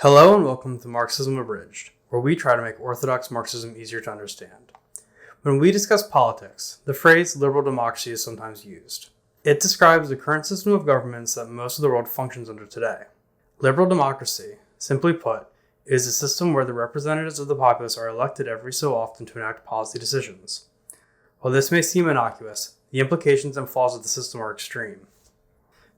Hello and welcome to Marxism Abridged, where we try to make Orthodox Marxism easier to understand. When we discuss politics, the phrase liberal democracy is sometimes used. It describes the current system of governments that most of the world functions under today. Liberal democracy, simply put, is a system where the representatives of the populace are elected every so often to enact policy decisions. While this may seem innocuous, the implications and flaws of the system are extreme.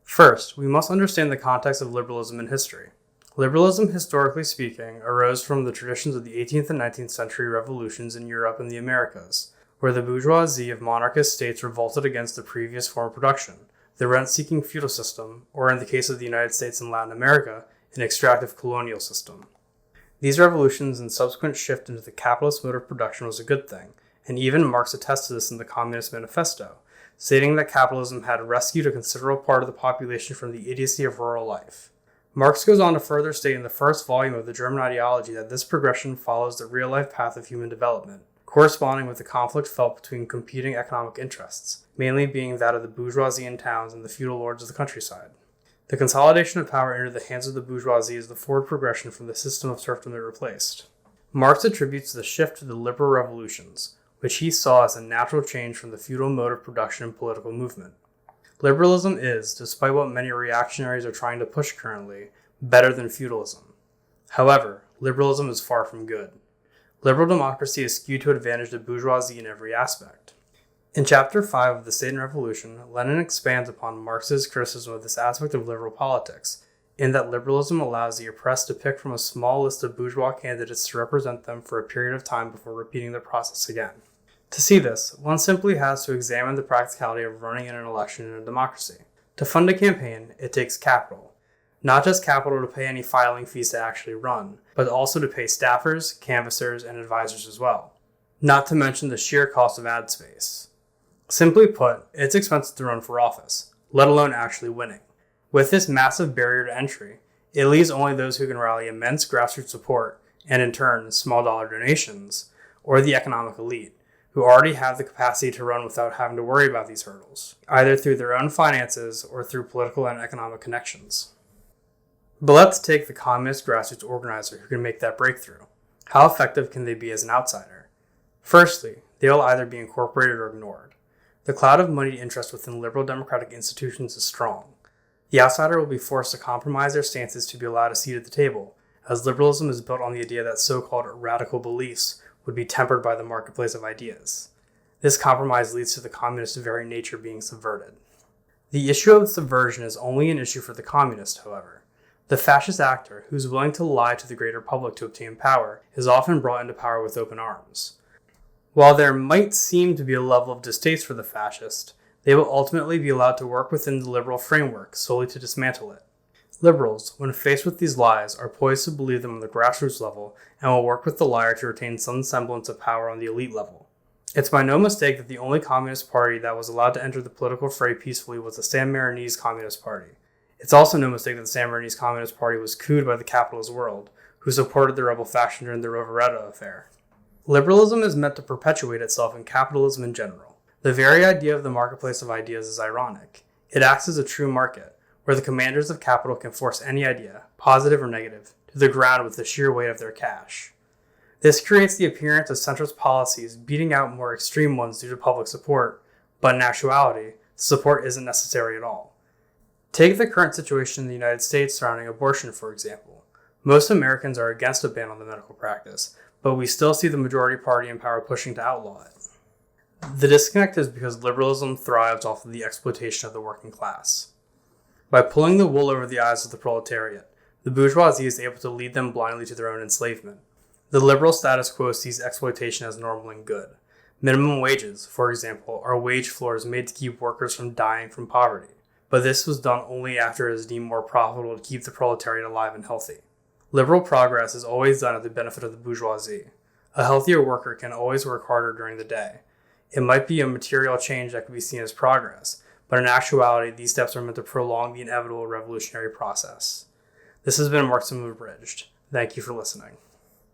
First, we must understand the context of liberalism in history. Liberalism, historically speaking, arose from the traditions of the 18th and 19th century revolutions in Europe and the Americas, where the bourgeoisie of monarchist states revolted against the previous form of production, the rent-seeking feudal system, or in the case of the United States and Latin America, an extractive colonial system. These revolutions and subsequent shift into the capitalist mode of production was a good thing, and even Marx attests to this in the Communist Manifesto, stating that capitalism had rescued a considerable part of the population from the idiocy of rural life. Marx goes on to further state in the first volume of the German ideology that this progression follows the real-life path of human development, corresponding with the conflict felt between competing economic interests, mainly being that of the bourgeoisie in towns and the feudal lords of the countryside. The consolidation of power into the hands of the bourgeoisie is the forward progression from the system of serfdom it replaced. Marx attributes the shift to the liberal revolutions, which he saw as a natural change from the feudal mode of production and political movement. Liberalism is, despite what many reactionaries are trying to push currently, better than feudalism. However, liberalism is far from good. Liberal democracy is skewed to advantage the bourgeoisie in every aspect. In Chapter 5 of The State and Revolution, Lenin expands upon Marx's criticism of this aspect of liberal politics, in that liberalism allows the oppressed to pick from a small list of bourgeois candidates to represent them for a period of time before repeating the process again. To see this, one simply has to examine the practicality of running in an election in a democracy. To fund a campaign, it takes capital. Not just capital to pay any filing fees to actually run, but also to pay staffers, canvassers, and advisors as well. Not to mention the sheer cost of ad space. Simply put, it's expensive to run for office, let alone actually winning. With this massive barrier to entry, it leaves only those who can rally immense grassroots support, and in turn, small dollar donations, or the economic elite, who already have the capacity to run without having to worry about these hurdles, either through their own finances or through political and economic connections. But let's take the communist grassroots organizer who can make that breakthrough. How effective can they be as an outsider? Firstly, they will either be incorporated or ignored. The cloud of moneyed interest within liberal democratic institutions is strong. The outsider will be forced to compromise their stances to be allowed a seat at the table, as liberalism is built on the idea that so-called radical beliefs would be tempered by the marketplace of ideas. This compromise leads to the communist's very nature being subverted. The issue of subversion is only an issue for the communist, however. The fascist actor, who's willing to lie to the greater public to obtain power, is often brought into power with open arms. While there might seem to be a level of distaste for the fascist, they will ultimately be allowed to work within the liberal framework solely to dismantle it. Liberals, when faced with these lies, are poised to believe them on the grassroots level and will work with the liar to retain some semblance of power on the elite level. It's by no mistake that the only communist party that was allowed to enter the political fray peacefully was the San Marinese Communist Party. It's also no mistake that the San Marinese Communist Party was cooed by the capitalist world, who supported the rebel faction during the Roveretta affair. Liberalism is meant to perpetuate itself in capitalism in general. The very idea of the marketplace of ideas is ironic. It acts as a true market, where the commanders of capital can force any idea, positive or negative, to the ground with the sheer weight of their cash. This creates the appearance of centrist policies beating out more extreme ones due to public support, but in actuality, the support isn't necessary at all. Take the current situation in the United States surrounding abortion, for example. Most Americans are against a ban on the medical practice, but we still see the majority party in power pushing to outlaw it. The disconnect is because liberalism thrives off of the exploitation of the working class. By pulling the wool over the eyes of the proletariat, the bourgeoisie is able to lead them blindly to their own enslavement. The liberal status quo sees exploitation as normal and good. Minimum wages, for example, are wage floors made to keep workers from dying from poverty. But this was done only after it is deemed more profitable to keep the proletariat alive and healthy. Liberal progress is always done at the benefit of the bourgeoisie. A healthier worker can always work harder during the day. It might be a material change that could be seen as progress, but in actuality, these steps are meant to prolong the inevitable revolutionary process. This has been Marxism Abridged. Thank you for listening.